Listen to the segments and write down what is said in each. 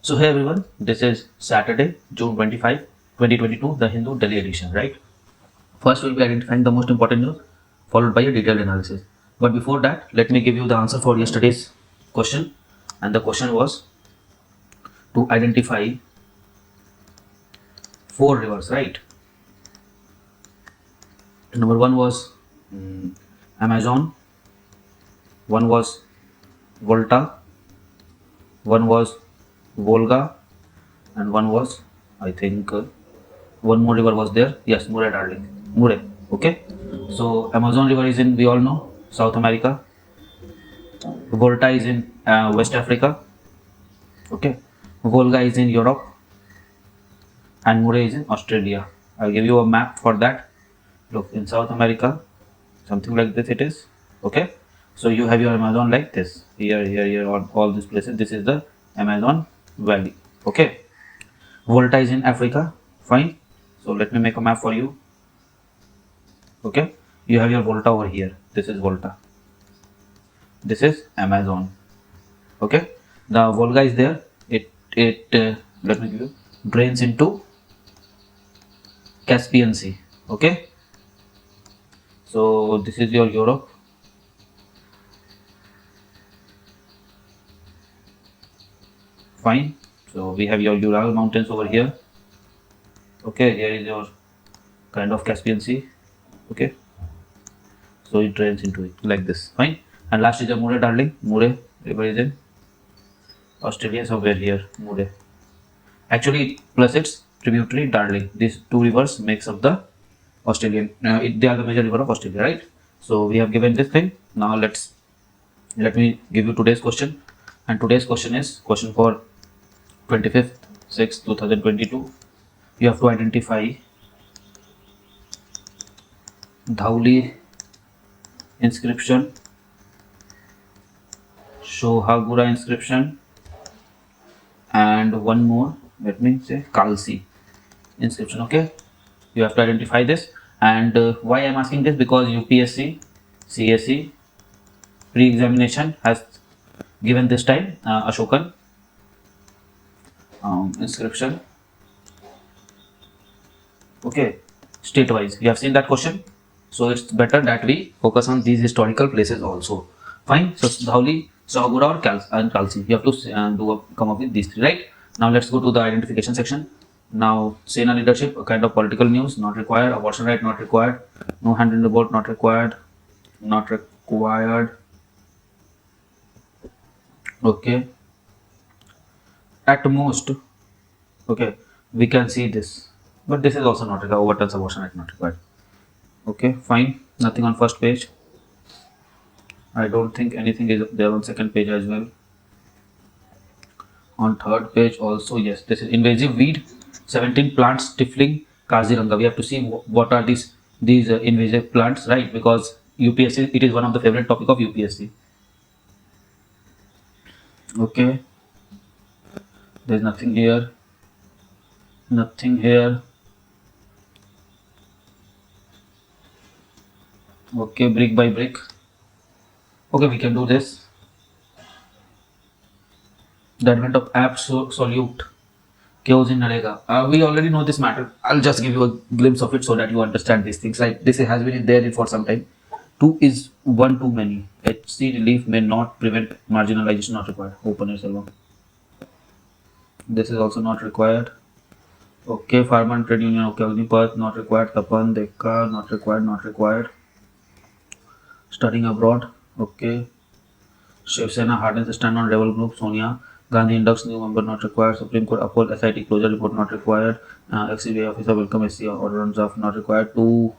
So hey everyone, this is Saturday, June 25, 2022, the Hindu Delhi edition, right? First we'll be identifying the most important news, followed by a detailed analysis. But before that, let me give you the answer for yesterday's question. And the question was to identify 4 rivers, right? Number one was Amazon, one was Volta, one was Volga, and one was, I think, one more river was there. Yes, Murray, darling. Murray. Okay. So Amazon River is in, we all know, South America. Volta is in West Africa. Okay. Volga is in Europe. And Murray is in Australia. I'll give you a map for that. Look, in South America, something like this it is. Okay. So you have your Amazon like this. Here, on all these places. This is the Amazon Valley. Okay. Volta is in Africa. Fine. So let me make a map for you. Okay. You have your Volta over here. This is Volta. This is Amazon. Okay. The Volga is there. It let me give you, drains into Caspian Sea. Okay. So this is your Europe. Fine. So we have your Ural mountains over here. Okay. Here is your kind of Caspian Sea. Okay. So it drains into it like this. Fine. And last is the Murray, darling. Murray river is in Australia, somewhere here. Murray. Actually, plus its tributary Darling. These two rivers makes up the Australian. They are the major river of Australia, right? So we have given this thing. Now let me give you today's question. And today's question is question for 25th 6th 2022. You have to identify Dhauli inscription, Shohagura inscription, and one more, let me say, Kalsi inscription. Okay, you have to identify this. And why I'm asking this, because UPSC CSE pre-examination has given this time Ashokan inscription. Okay, state-wise you have seen that question, so it's better that we focus on these historical places also. Fine. So Dhauli, Shohagura, or Kalsi, you have to come up with these three, right? Now let's go to the identification section. Now, Sena leadership, a kind of political news, not required. Abortion right, not required. No hand in the boat, not required. Not required. Okay. At most, okay, we can see this, but this is also not required. Overturns abortion right, not required. Okay, fine. Nothing on first page. I don't think anything is there on second page as well. On third page also, yes, this is invasive weed, 17 plants stifling Kaziranga. We have to see what are these invasive plants, right? Because UPSC, it is one of the favorite topic of UPSC. Okay, there's nothing here. Nothing here. Okay, brick by brick. Okay, we can do this. The advent of absolute chaos in Narega. We already know this matter. I'll just give you a glimpse of it so that you understand these things. Like this has been there for some time. 2 is 1 too many. HC relief may not prevent marginalization, not required. Open yourself. This is also not required. Okay, Farmer and Trade Union. Okay, Agnipath, not required. Tapan, Dekka, not required, not required. Studying abroad. Okay. Shiv Sena hardens stand on rebel group. Sonia Gandhi inducts new member, not required. Supreme Court uphold SIT closure report, not required. XCBI officer welcome SC orders of, not required. 2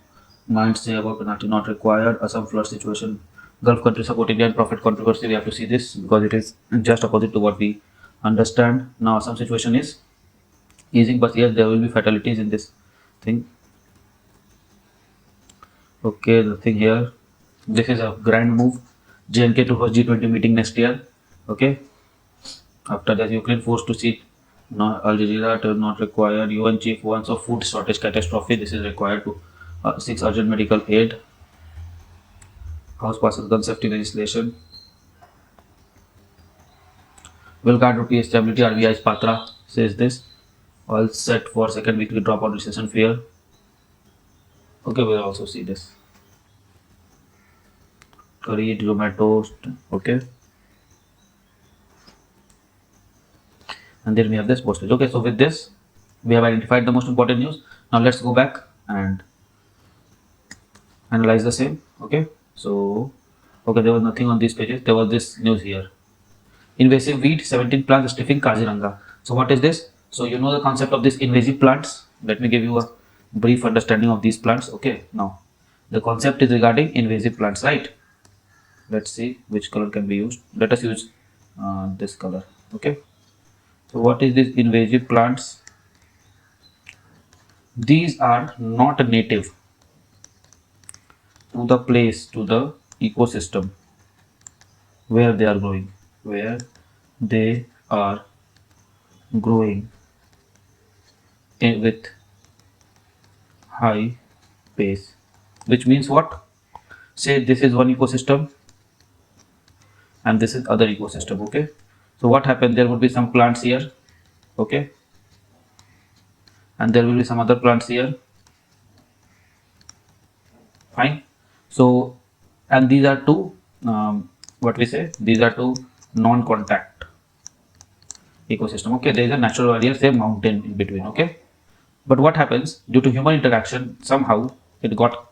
minds say about penalty, not required. Assam flood situation. Gulf countries support Indian profit controversy. We have to see this because it is just opposite to what we understand. Now Assam situation is easing, but yes, there will be fatalities in this thing. Okay, the thing here. This is a grand move. JNK to host G20 meeting next year. Okay. After that, Ukraine forced to seat Al Jazeera to not required. UN chief warns of food shortage catastrophe. This is required to 6 urgent medical aid. House passes gun safety legislation. will guard rupee stability. RBI's Patra says this. All set for second weekly drop on recession fear. Okay, we'll also see this. Curry, Zomato. Okay. And then we have this postage. Okay, so with this, we have identified the most important news. Now let's go back and analyze the same. Okay, so there was nothing on these pages. There was this news here. Invasive weed, 17 plants sniffing Kaziranga. So what is this? So you know the concept of these invasive plants. Let me give you a brief understanding of these plants. Okay, now the concept is regarding invasive plants, right? Let's see which color can be used. Let us use this color. Okay, so what is this invasive plants? These are not native to the place, to the ecosystem where they are growing, where they are growing with high pace, which means what? Say this is one ecosystem and this is other ecosystem. Okay, so what happened? There would be some plants here. Okay, and there will be some other plants here. Fine. So, and these are two what we say, these are two non-contact ecosystem. Okay, there is a natural barrier, say mountain in between. Okay, but what happens due to human interaction? Somehow it got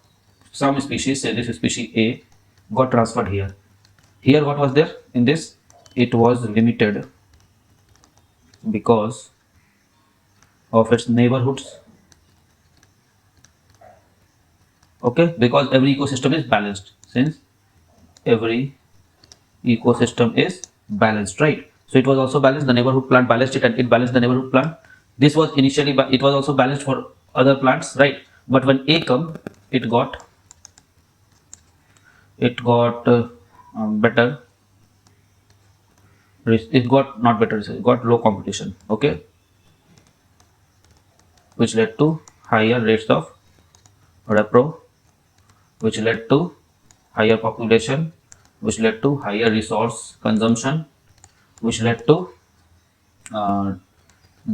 some species, say this species A, got transferred here. Here, what was there in this? It was limited because of its neighborhoods. Okay, because every ecosystem is balanced. Since every ecosystem is balanced, right? So it was also balanced. The neighborhood plant balanced it, and it balanced the neighborhood plant. This was initially, but it was also balanced for other plants, right? But when A come, it got better. It got not better. It got low competition. Okay, which led to higher rates of repro, which led to higher population, which led to higher resource consumption, which led to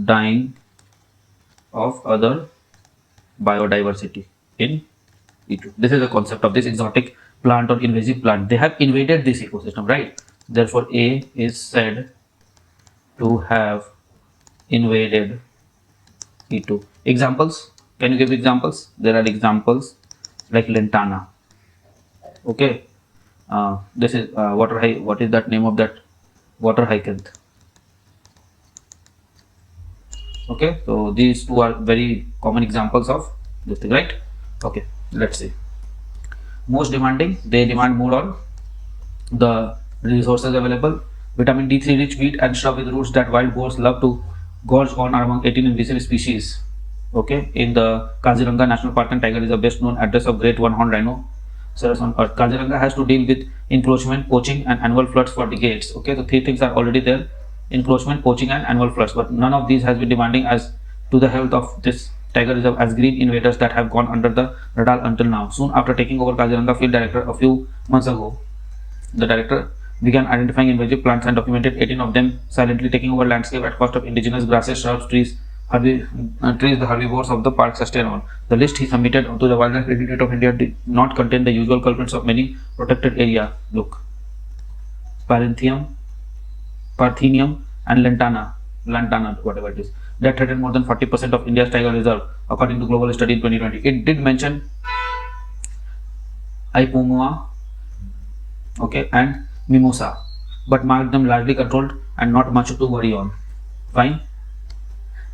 dying of other biodiversity in E2. This is the concept of this exotic plant or invasive plant. They have invaded this ecosystem, right? Therefore, A is said to have invaded E2. Examples? Can you give examples? There are examples like lantana. Okay, this is water hyacinth. What is that name of that? Water hyacinth. Okay, so these two are very common examples of this thing, right? Okay, let's see. Most demanding, they demand more on the resources available. Vitamin D3 rich wheat and shrub with roots that wild boars love to gorge on are among 18 invasive species. Okay, in the Kaziranga National Park and Tiger is the best known address of great one-horned rhino. On Earth. Kaziranga has to deal with encroachment, poaching, and annual floods for decades. Okay, so three things are already there: encroachment, poaching, and annual floods. But none of these has been demanding as to the health of this tiger reserve as green invaders that have gone under the radar until now. Soon after taking over Kaziranga field director a few months ago, the director began identifying invasive plants and documented 18 of them silently taking over landscape at cost of indigenous grasses, shrubs, trees, trees the herbivores of the park sustain on. The list he submitted to the Wildlife Regulator of India did not contain the usual culprits of many protected area. Look, Parthenium and lantana, whatever it is, that threatened more than 40% of India's tiger reserve, according to global study in 2020. It did mention Ipumua, okay, and Mimosa, but marked them largely controlled and not much to worry on. Fine.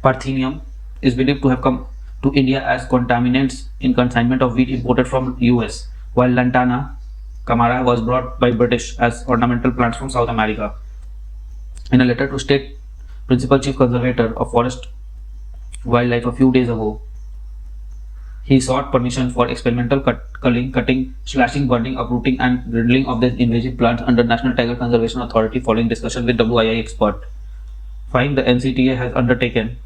Parthenium is believed to have come to India as contaminants in consignment of wheat imported from US, while Lantana Camara was brought by British as ornamental plants from South America. In a letter to State Principal Chief Conservator of Forest Wildlife a few days ago, he sought permission for experimental cutting, slashing, burning, uprooting, and riddling of the invasive plants under National Tiger Conservation Authority following discussion with WII expert. Fine, the NCTA has undertaken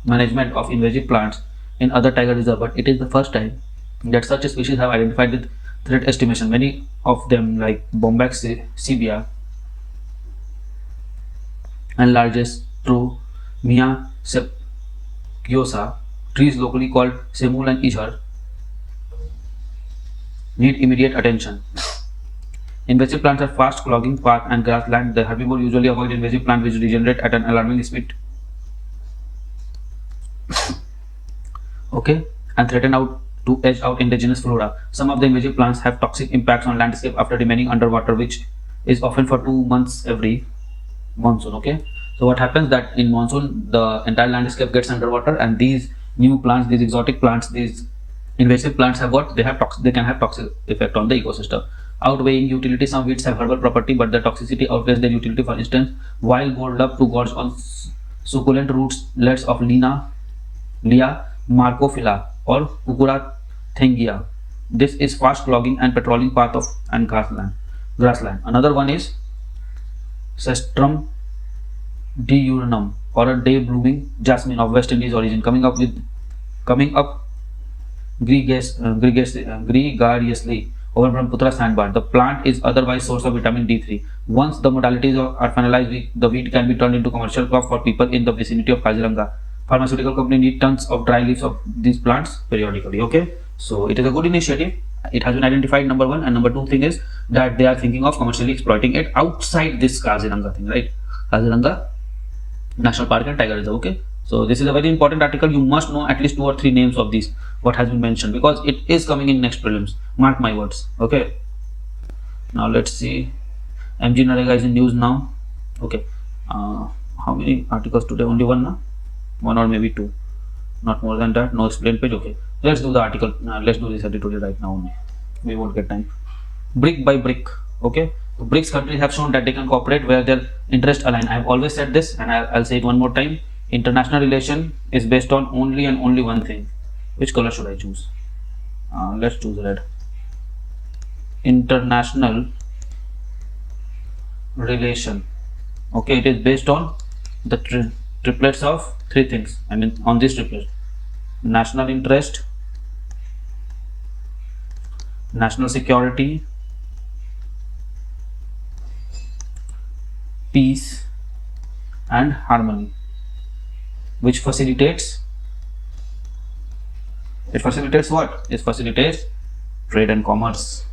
management of invasive plants in other tiger reserves, but it is the first time that such species have identified with threat estimation. Many of them, like Bombax sebia, and largest through Mia sepiosa. Trees locally called Semul and Ishar need immediate attention. Invasive plants are fast clogging path and grassland. The herbivore usually avoid invasive plants which regenerate at an alarming speed. Okay, and threaten out to edge out indigenous flora. Some of the invasive plants have toxic impacts on landscape after remaining underwater, which is often for 2 months every monsoon. Okay, so what happens that in monsoon the entire landscape gets underwater, and these new plants, these exotic plants, these invasive plants have what they have they can have toxic effect on the ecosystem. Outweighing utility, some weeds have herbal property but the toxicity outweighs their utility. For instance, wild gold love to gorge on succulent rootlets of Lea marcophylla or Cucurathengia. This is fast clogging and patrolling path of and grassland. Another one is Cestrum diurnum, or a day blooming jasmine of West Indies origin, coming up gregariously over Brahmaputra sandbar. The plant is otherwise source of vitamin D3. Once the modalities are finalized, the wheat can be turned into commercial crop for people in the vicinity of Kaziranga. Pharmaceutical company need tons of dry leaves of these plants periodically. Okay, so it is a good initiative. It has been identified, number one, and number two thing is that they are thinking of commercially exploiting it outside this Kaziranga thing, right? Kaziranga National Park and Tiger Reserve. Okay, so this is a very important article. You must know at least 2 or 3 names of these what has been mentioned, because it is coming in next prelims. Mark my words. Okay, now let's see. MG Narega is in news now. Okay, how many articles today? Only one, na? One or maybe two, not more than that. No explain page. Okay, let's do the article. Let's do this editorial right now only. We won't get time. Brick by brick. Okay, so BRICS countries have shown that they can cooperate where their interests align. I have always said this, and I'll say it one more time. International relation is based on only and only one thing. Which color should I choose? Let's choose red. International relation. Okay, it is based on the triplets of 3 things. I mean, on this triplet: national interest, national security, peace and harmony, which facilitates what? It facilitates trade and commerce.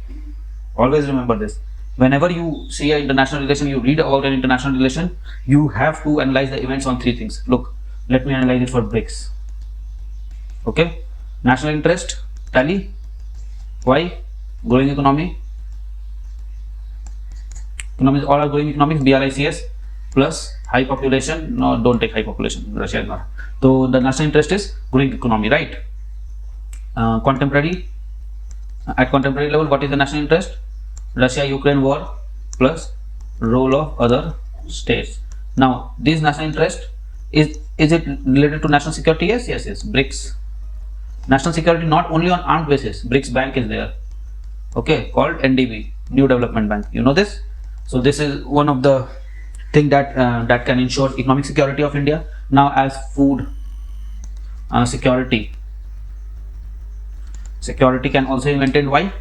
Always remember this. Whenever you see an international relation, you read about an international relation, you have to analyze the events on 3 things. Look, let me analyze it for BRICS. Okay, national interest, tally. Why? Growing economy. Economies, all are growing economies, BRICS, plus high population. No, don't take high population. Russia is not. So the national interest is growing economy, right? At contemporary level, what is the national interest? Russia-Ukraine war plus role of other states. Now, this national interest is it related to national security? Yes. BRICS. National security not only on armed basis. BRICS bank is there. Okay, called NDB, New Development Bank. You know this. So this is one of the thing that that can ensure economic security of India. Now, as food security can also be maintained. Why?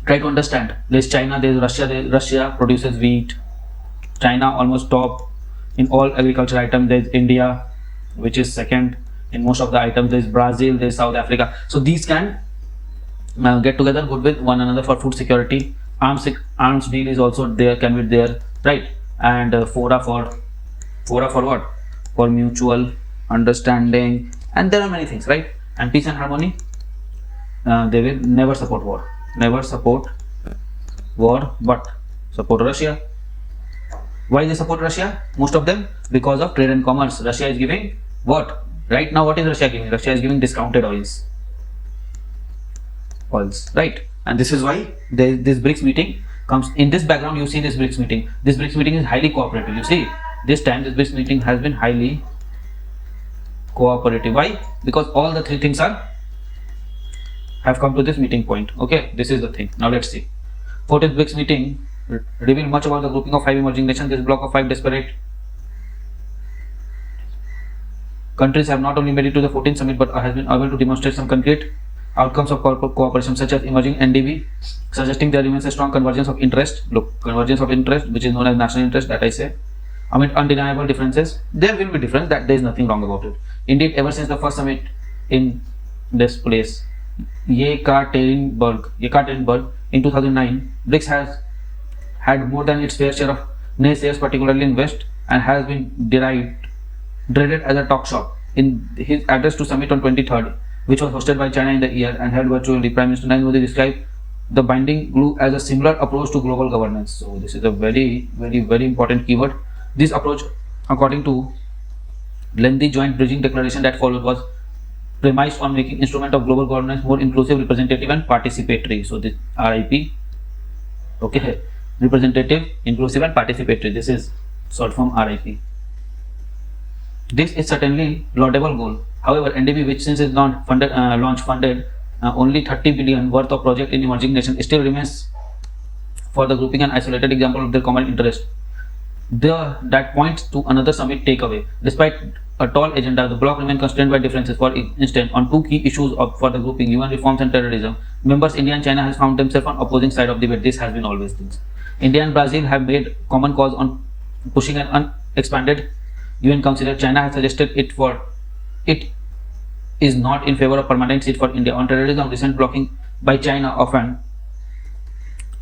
Try to understand. There's China, there's Russia. Russia produces wheat. China almost top in all agriculture items. There's India, which is second in most of the items. There's Brazil, there's South Africa. So these can get together good with one another for food security. Arms deal is also there, can be there, right? And fora for what? For mutual understanding, and there are many things, right? And peace and harmony. They will never support war. Never support war, but support Russia. Why they support Russia? Most of them because of trade and commerce. Russia is giving what? Right now, what is Russia giving? Russia is giving discounted oils, right? And this is why this BRICS meeting comes in this background. You see this BRICS meeting. This BRICS meeting is highly cooperative. You see, this time this BRICS meeting has been highly cooperative. Why? Because all the 3 things have come to this meeting point. Okay, this is the thing. Now let's see. 14th BRICS meeting revealed much about the grouping of 5 emerging nations. This block of 5 desperate countries have not only made it to the 14th summit but has been able to demonstrate some concrete outcomes of cooperation such as emerging NDB, suggesting there remains a strong convergence of interest. Look, convergence of interest, which is known as national interest, that I say. Amid undeniable differences, there will be difference, that there is nothing wrong about it. Indeed, ever since the first summit in this place, Yekaterinburg in 2009, BRICS has had more than its fair share of naysayers, particularly in West, and has been dreaded as a talk shop. In his address to summit on 23rd, which was hosted by China in the year and held virtually, Prime Minister Narendra Modi described the binding glue as a similar approach to global governance. So this is a very important keyword. This approach, according to lengthy joint bridging declaration that followed, was premised on making instrument of global governance more inclusive, representative and participatory. So this RIP, okay, representative, inclusive and participatory. This is short form RIP. This is certainly laudable goal. However, NDB, which since its launch funded only 30 billion worth of project in emerging nations, still remains for the grouping an isolated example of their common interest. That points to another summit takeaway. Despite a tall agenda, the bloc remain constrained by differences. For instance, on two key issues for the grouping, UN reforms and terrorism, members India and China has found themselves on opposing side of the debate. This has been always things. India and Brazil have made common cause on pushing an unexpanded UN Council. China has suggested it is not in favor of permanent seat for India. On terrorism, recent blocking by China of an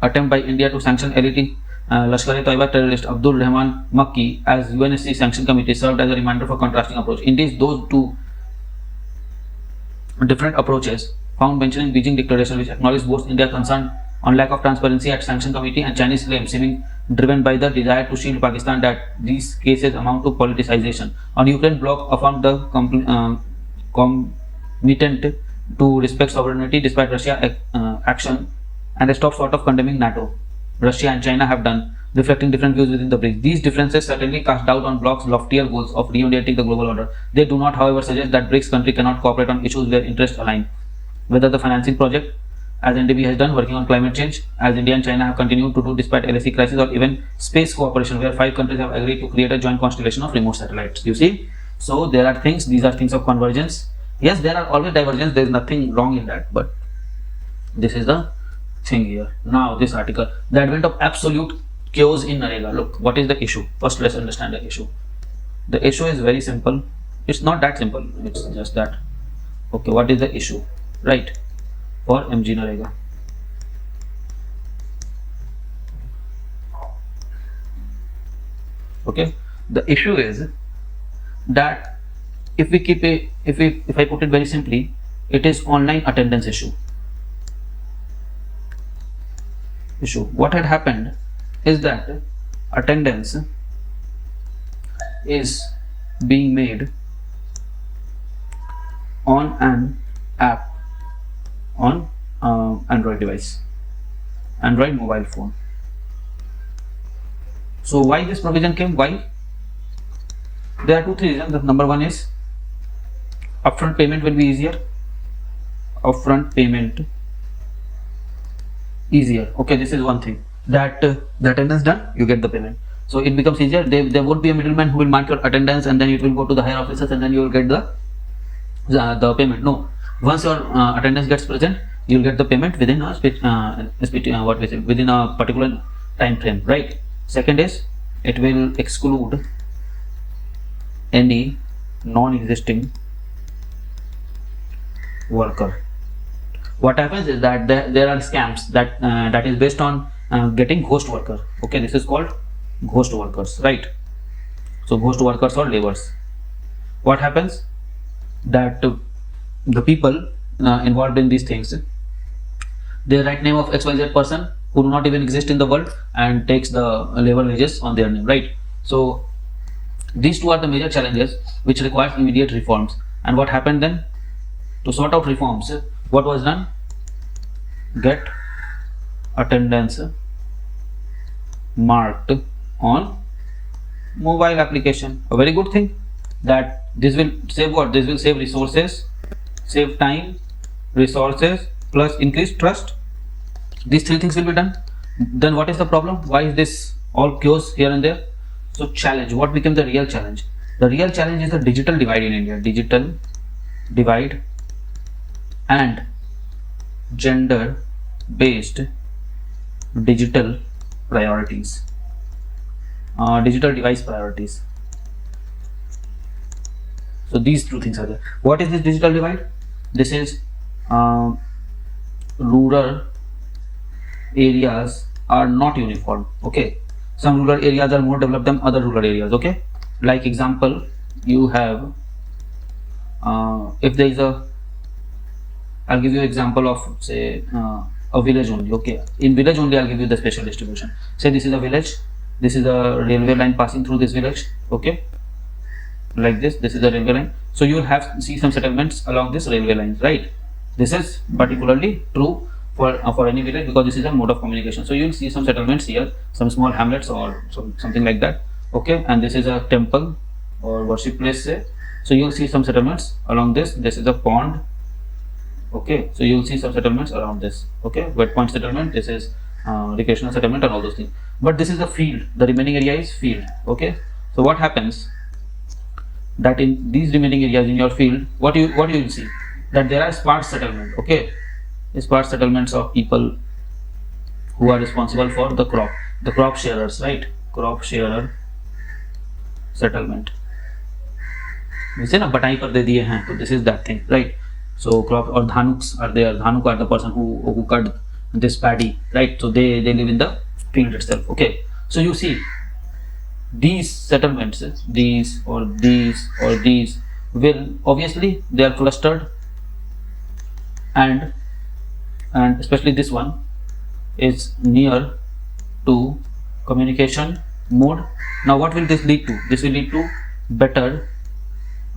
attempt by India to sanction elite Lashkar-e-Taiba terrorist Abdul Rahman Makki as UNSC Sanction Committee served as a reminder for contrasting approach. Indeed, those two different approaches found mention in Beijing Declaration, which acknowledged both India's concern on lack of transparency at Sanction Committee and Chinese claims seeming driven by the desire to shield Pakistan, that these cases amount to politicization. On Ukraine, bloc affirmed the commitment to respect sovereignty despite Russia action and stop short of condemning NATO. Russia and China have done, reflecting different views within the BRICS. These differences certainly cast doubt on bloc's loftier goals of reuniting the global order. They do not, however, suggest that BRICS countries cannot cooperate on issues where interests align, whether the financing project, as NDB has done, working on climate change, as India and China have continued to do despite LSE crisis, or even space cooperation, where 5 countries have agreed to create a joint constellation of remote satellites. You see, so there are things, these are things of convergence. Yes, there are always divergence, there is nothing wrong in that, but this is the thing here. Now this article, the advent of absolute chaos in Narega. Look, what is the issue? First, let's understand the issue. The issue is very simple. It's not that simple, it's just that. Okay, what is the issue, right, for MG Narega? Okay, the issue is that if I put it very simply, it is online attendance issue. What had happened is that attendance is being made on an app on Android device, Android mobile phone. So why this provision came? Why? There are 2-3 reasons. The number one is upfront payment will be easier. Upfront payment easier. Okay, this is one thing, that the attendance done, you get the payment, so it becomes easier. There won't be a middleman who will mark your attendance and then it will go to the higher officers and then you will get the payment. No, once your attendance gets present, you will get the payment within within a particular time frame, right? Second is, it will exclude any non-existing worker. What happens is that there are scams that is based on getting ghost worker. Okay, this is called ghost workers, right? So ghost workers or laborers. What happens that the people involved in these things, they write name of XYZ person who do not even exist in the world and takes the labor wages on their name, right? So these two are the major challenges which requires immediate reforms. And what happened then? To sort out reforms, what was done? Get attendance marked on mobile application. A very good thing, that this will save what? This will save resources, save time, resources, plus increase trust. These 3 things will be done. Then what is the problem? Why is this all chaos here and there? So challenge, what became the real challenge? The real challenge is the digital divide in India. Digital divide and gender based digital priorities, digital device priorities. So these two things are there. What is this digital divide? This is rural areas are not uniform. Okay, some rural areas are more developed than other rural areas. Okay, like example, you have if there is a, I'll give you example of say a village only. Okay, in village only I'll give you the spatial distribution. Say this is a village, this is a railway line passing through this village. Okay, like this is the railway line. So you will have see some settlements along this railway line, right? This is particularly true for any village because this is a mode of communication. So you will see some settlements here, some small hamlets or something like that. Okay, and this is a temple or worship place, say. So you will see some settlements along this. This is a pond. Okay, so you will see some settlements around this. Okay, wet point settlement. This is recreational settlement and all those things. But this is a field. The remaining area is field. Okay, so what happens? That in these remaining areas in your field, what you will see that there are sparse settlement. Okay, sparse settlements of people who are responsible for the crop sharers, right? Crop sharer settlement. We say na batai par de diye hain, so this is that thing, right? So crop or dhanuks are there. Dhanuk are the person who cut this paddy, right? So they live in the field itself. Okay, so you see these settlements, these or these or these, will obviously they are clustered, and especially this one is near to communication mode. Now what will this lead to? This will lead to better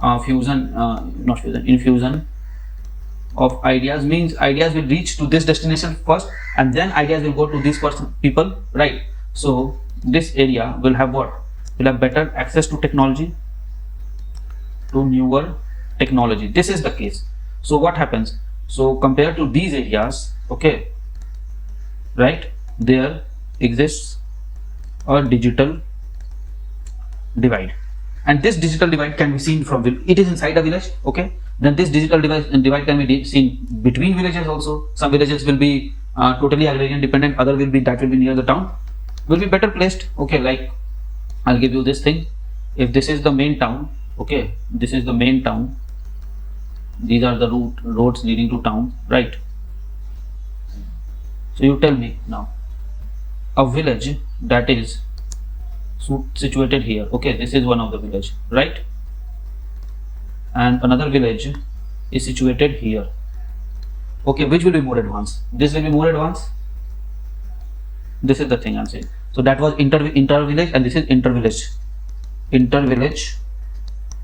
infusion of ideas. Means ideas will reach to this destination first, and then ideas will go to these people, right? So this area will have what? Will have better access to technology, to newer technology. This is the case. So what happens? So compared to these areas, okay, right, there exists a digital divide, and this digital divide can be seen from, it is inside a village. Okay, then this digital divide can be seen between villages also. Some villages will be totally agrarian dependent, other will be near the town, will be better placed. Okay, like I'll give you this thing. If this is the main town, okay, this is the main town, these are the roads leading to town, right? So you tell me now, a village that is situated here, okay, this is one of the village, right? And another village is situated here. Okay, which will be more advanced? This will be more advanced. This is the thing I'm saying. So that was inter village, and this is inter village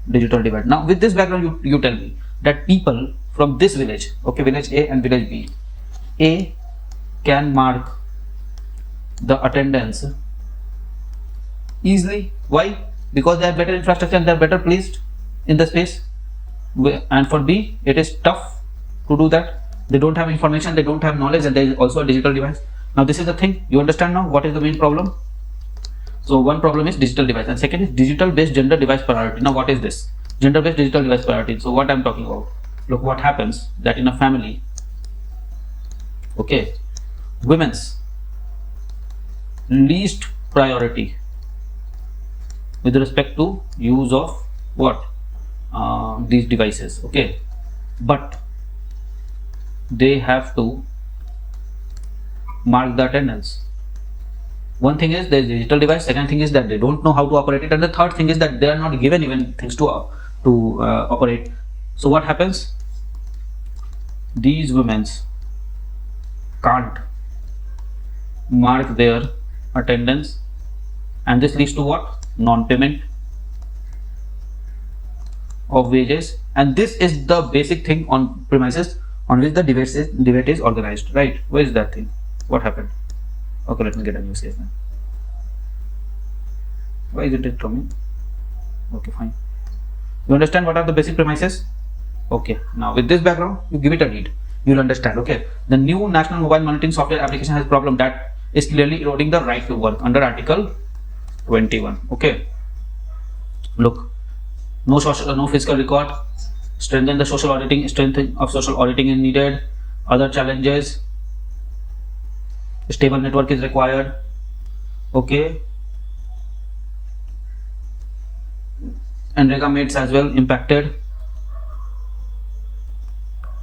digital divide. Now with this background, you tell me that people from this village, okay, village A and village B, A can mark the attendance easily. Why? Because they have better infrastructure and they are better placed in the space. And for B, it is tough to do that. They don't have information, they don't have knowledge, and there is also a digital device. Now this is the thing. You understand now what is the main problem? So one problem is digital device, and second is digital based gender device priority. Now what is this? Gender based digital device priority. So what I'm talking about? Look what happens that in a family, okay, women's least priority with respect to use of what? These devices, okay, but they have to mark the attendance. One thing is there is digital device, second thing is that they don't know how to operate it, and the third thing is that they are not given even things to operate. So what happens? These women can't mark their attendance, and this leads to what? Non-payment of wages, and this is the basic thing on premises on which the debate is organized, right? Where is that thing? What happened? Okay, let me get a new statement. Why isn't it coming? Okay, fine. You understand what are the basic premises? Okay, now with this background, you give it a read, you'll understand. Okay, the new national mobile monitoring software application has a problem that is clearly eroding the right to work under Article 21. Okay, look, no fiscal record, strengthen of social auditing is needed, Other challenges, stable network is required. Okay, and mates as well impacted.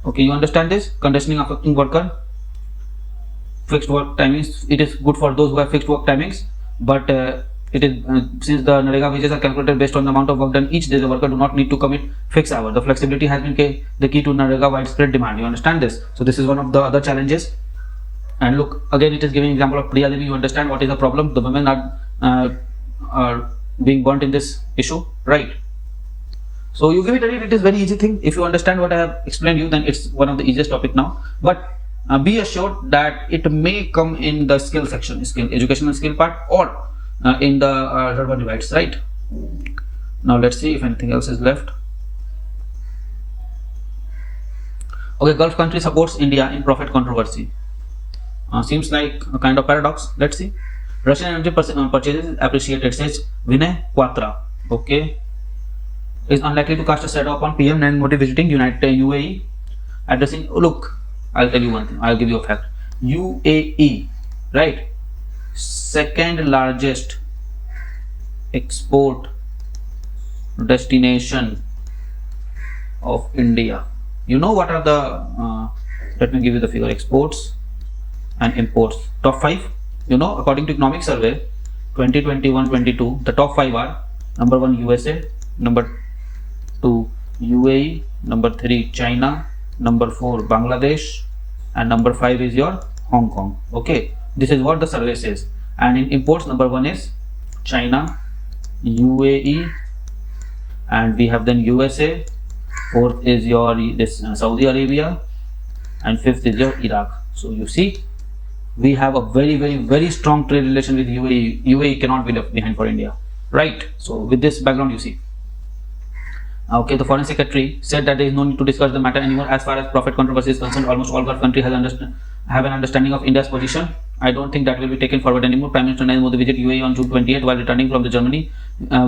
Okay, you understand this? Conditioning affecting worker. Fixed work timings. It is good for those who have fixed work timings, but it is since the Narega wages are calculated based on the amount of work done each day, the worker do not need to commit fixed hour. The flexibility has been the key to Narega widespread demand. You understand this? So this is one of the other challenges. And look, again, it is giving example of Priya Devi. You understand what is the problem? The women are being burnt in this issue, right? So you give it a read. It is very easy thing. If you understand what I have explained you, then it's one of the easiest topic now. But be assured that it may come in the skill section, educational skill part, or in the urban divides, right? Now let's see if anything else is left. Okay, Gulf country supports India in profit controversy. Seems like a kind of paradox. Let's see. Russian energy purchases appreciated, says Vinay Quatra. Okay, is unlikely to cast a shadow upon PM Narendra Modi visiting UAE, addressing. Look, I'll tell you one thing. I'll give you a fact. UAE, right? Second largest export destination of India. You know what are the? Let me give you the figure. Exports and imports. Top 5. You know, according to economic survey 2021-22, the top 5 are: number 1 USA, number 2 UAE, number 3 China, number 4 Bangladesh, and number 5 is your Hong Kong. Okay, this is what the survey says. And in imports, number 1 is China, UAE, and we have then USA. 4th is your Saudi Arabia, and 5th is your Iraq. So you see, we have a very strong trade relation with UAE. UAE cannot be left behind for India, right? So with this background, you see. Okay, the foreign secretary said that there is no need to discuss the matter anymore. As far as profit controversy is concerned, almost all Gulf countries have an understanding of India's position. I don't think that will be taken forward anymore. Prime Minister Narendra Modi visited UAE on June 28 while returning from the Germany,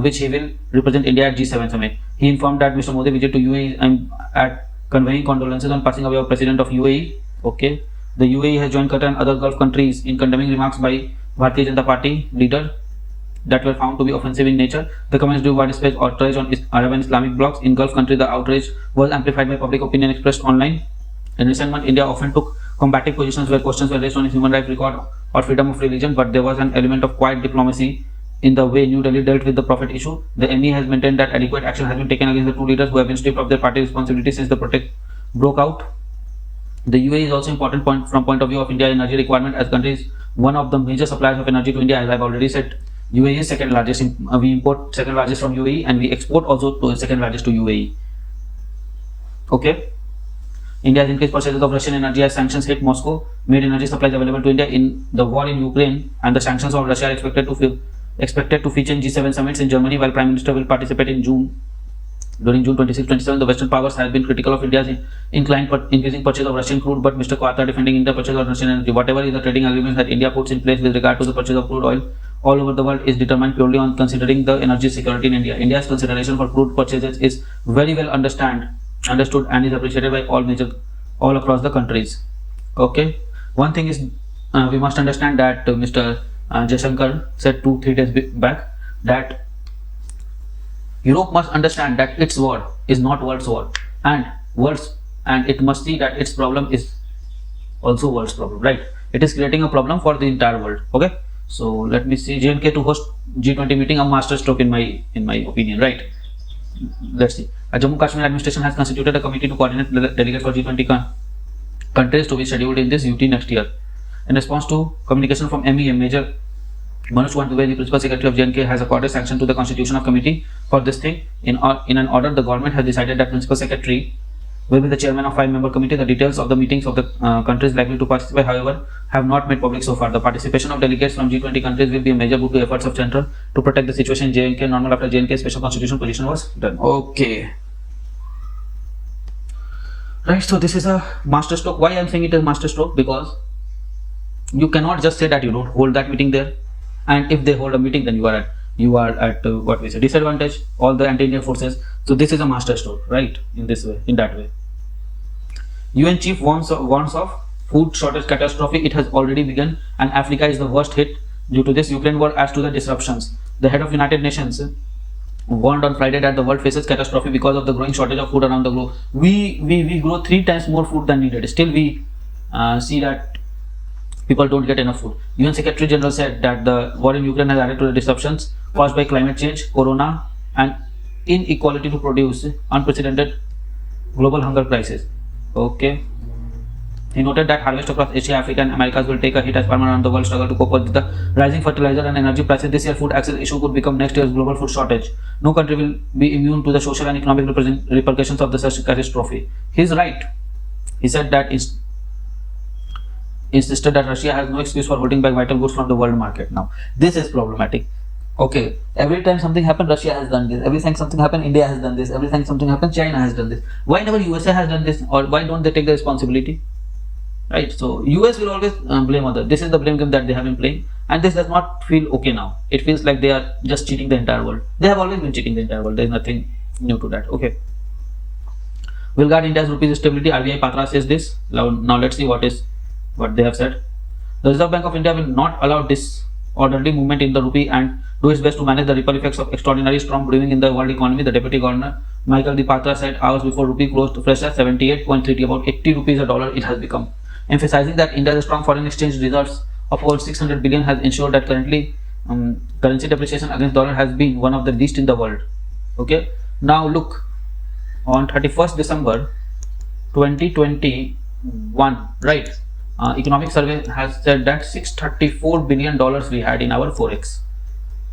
which he will represent India at G7 summit. He informed that Mr. Modi visit to UAE at conveying condolences on passing away of President of UAE. Okay, the UAE has joined Qatar and other Gulf countries in condemning remarks by Bharatiya Janata Party leader that were found to be offensive in nature. The comments drew widespread outrage on Arab and Islamic blocs in Gulf countries. The outrage was amplified by public opinion expressed online. In recent months, India often took combative positions where questions were raised on its human rights record or freedom of religion, but there was an element of quiet diplomacy in the way New Delhi dealt with the prophet issue. The ME has maintained that adequate action has been taken against the two leaders who have been stripped of their party responsibilities since the protest broke out. The UAE is also important from point of view of India's energy requirement, as country is one of the major suppliers of energy to India. As I've already said, UAE is second largest. We import second largest from UAE, and we export also to second largest to UAE. Okay. India's increased purchases of Russian energy as sanctions hit Moscow made energy supplies available to India in the war in Ukraine, and the sanctions of Russia are expected to feature in G7 summits in Germany, while Prime Minister will participate in June. During June 26-27, the Western powers have been critical of India's increasing purchase of Russian crude, but Mr. Qatar defending India's purchase of Russian energy. Whatever is the trading agreements that India puts in place with regard to the purchase of crude oil all over the world is determined purely on considering the energy security in India. India's consideration for crude purchases is very well understood and is appreciated by all across the countries. Okay, one thing is we must understand that Mr. Jaishankar said 2-3 days back that Europe must understand that its war is not world's war, and it must see that its problem is also world's problem, right? It is creating a problem for the entire world. Okay, so let me see. JNK to host G20 meeting, a master stroke in my opinion, right? Let's see. Jammu Kashmir administration has constituted a committee to coordinate delegates for G20 countries to be scheduled in this UT next year. In response to communication from MEM, Major Manoj Dubey, the Principal Secretary of JNK, has accorded sanction to the constitution of committee for this thing. In an order, the government has decided that Principal Secretary will be the chairman of 5-member committee. The details of the meetings of the countries likely to participate, however, have not made public so far. The participation of delegates from G20 countries will be a major boon to efforts of Central to protect the situation in JNK normal after JNK special constitution position was done. Okay. Right, so this is a master stroke. Why I am saying it is master stroke? Because you cannot just say that you don't hold that meeting there, and if they hold a meeting, then you are at what we say disadvantage, all the anti-Indian forces. So this is a master stroke, right? In this way, in that way. UN chief warns of food shortage catastrophe. It has already begun, and Africa is the worst hit due to this Ukraine war adds to the disruptions. The head of United Nations warned on Friday that the world faces catastrophe because of the growing shortage of food around the globe. We grow 3 times more food than needed. Still, we see that people don't get enough food. UN Secretary General said that the war in Ukraine has added to the disruptions caused by climate change, corona, and inequality to produce unprecedented global hunger crisis. Okay. He noted that harvest across Asia, Africa, and Americas will take a hit as farmers around the world struggle to cope with the rising fertilizer and energy prices. This year, food access issue could become next year's global food shortage. No country will be immune to the social and economic repercussions of the such catastrophe. He's right. He said that insisted that Russia has no excuse for holding back vital goods from the world market. Now, this is problematic. Okay, every time something happened, Russia has done this. Every time something happened, India has done this. Every time something happened, China has done this. Why never USA has done this, or why don't they take the responsibility? Right, so US will always blame others. This is the blame game that they have been playing, and this does not feel okay now. It feels like they are just cheating the entire world. They have always been cheating the entire world. There is nothing new to that. Okay, will guard India's rupees stability. RBI Patra says this. Now let's see what they have said. The Reserve Bank of India will not allow disorderly movement in the rupee and do its best to manage the ripple effects of extraordinary storm brewing in the world economy. The Deputy Governor Michael D. Patra said hours before rupee closed fresh at 78.30, about 80 rupees a dollar it has become, emphasizing that India's strong foreign exchange reserves of over 600 billion has ensured that currently currency depreciation against dollar has been one of the least in the world. Okay, now look, on 31st December 2021, right, economic survey has said that $634 billion we had in our forex,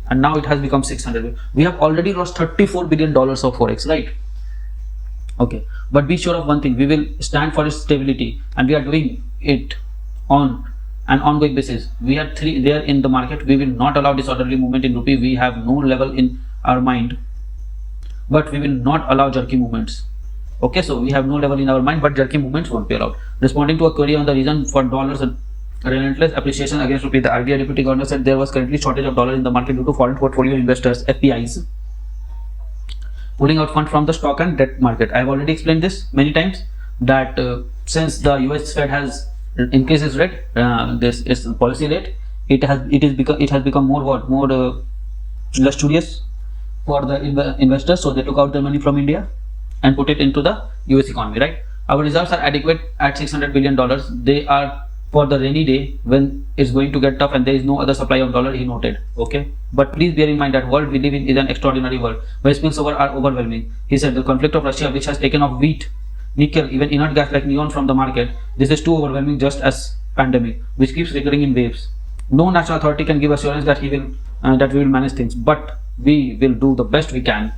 and now it has become 600. We have already lost $34 billion of forex, right? Okay, but be sure of one thing: we will stand for its stability, and we are doing it on an ongoing basis. We are there in the market. We will not allow disorderly movement in rupee. We have no level in our mind, but we will not allow jerky movements. Okay, so we have no level in our mind, but jerky movements won't be allowed. Responding to a query on the reason for dollars relentless appreciation against rupee, the RBI Deputy Governor said there was currently shortage of dollar in the market due to foreign portfolio investors (FPIs) pulling out funds from the stock and debt market. I have already explained this many times that since the US Fed has increased its rate, this is policy rate, it has become more luxurious for the investors. So they took out the money from India and put it into the US economy, right? Our reserves are adequate at $600 billion. They are for the rainy day when it's going to get tough and there is no other supply of dollar, he noted. Okay, but please bear in mind that world we live in is an extraordinary world where spillovers are overwhelming. He said the conflict of Russia, which has taken off wheat, nickel, even inert gas like neon from the market, this is too overwhelming, just as pandemic, which keeps recurring in waves. No national authority can give assurance that we will manage things, but we will do the best we can.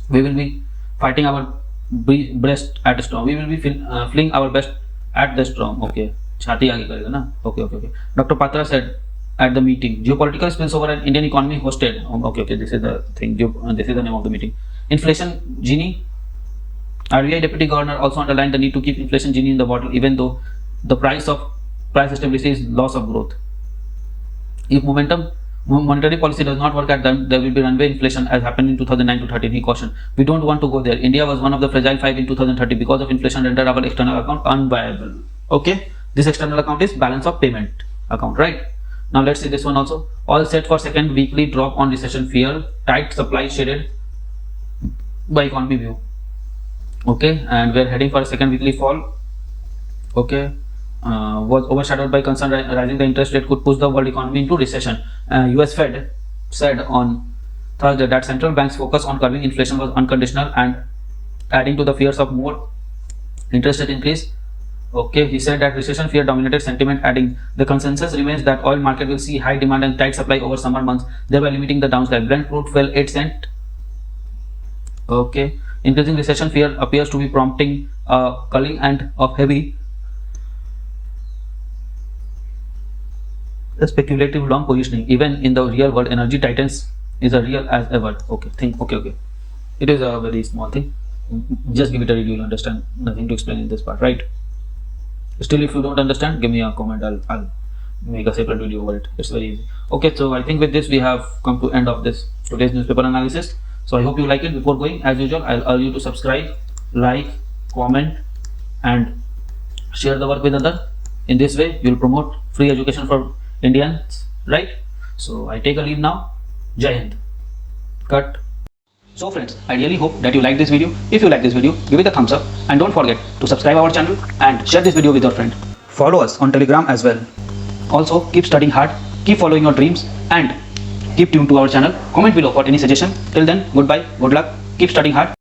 We will be fighting our breast at a storm. We will be fling our best at the storm. Okay, छाती आगे करेगा ना. Okay. Dr. Patra said at the meeting, geopolitical spillover and Indian economy hosted. Okay, this is the thing. This is the name of the meeting. Inflation genie. RBI Deputy Governor also underlined the need to keep inflation genie in the bottle, even though the price stability is loss of growth. If monetary policy does not work at them, there will be runaway inflation as happened in 2009 to 13. He cautioned, we don't want to go there. India was one of the fragile 5 in 2030 because of inflation rendered our external account unviable. Okay, this external account is balance of payment account, right? Now let's see this one also. All set for second weekly drop on recession fear, tight supply shaded by economy view. Okay, and we're heading for a second weekly fall. Okay, was overshadowed by concern rising the interest rate could push the world economy into recession. US Fed said on Thursday that central banks' focus on curbing inflation was unconditional and adding to the fears of more interest rate increase. Okay, he said that recession fear dominated sentiment, adding the consensus remains that oil market will see high demand and tight supply over summer months, thereby limiting the downside. Brent crude fell 8 cents. Okay, increasing recession fear appears to be prompting culling and of heavy speculative long positioning. Even in the real world, energy tightens is as real as ever. Okay. It is a very small thing. Just give it a read, you'll understand. Nothing to explain in this part, right? Still, if you don't understand, give me a comment. I'll make a separate video over it. It's very easy. Okay, so I think with this we have come to end of this today's newspaper analysis. So I hope you like it. Before going, as usual, I'll urge you to subscribe, like, comment, and share the work with others. In this way, you will promote free education for Indians, right? So I take a leave now. Jai Hind. Cut. So friends, I really hope that you like this video. If you like this video, give it a thumbs up and don't forget to subscribe our channel and share this video with your friend. Follow us on Telegram as well. Also, keep studying hard, keep following your dreams and keep tuned to our channel. Comment below for any suggestion. Till then, goodbye, good luck, keep studying hard.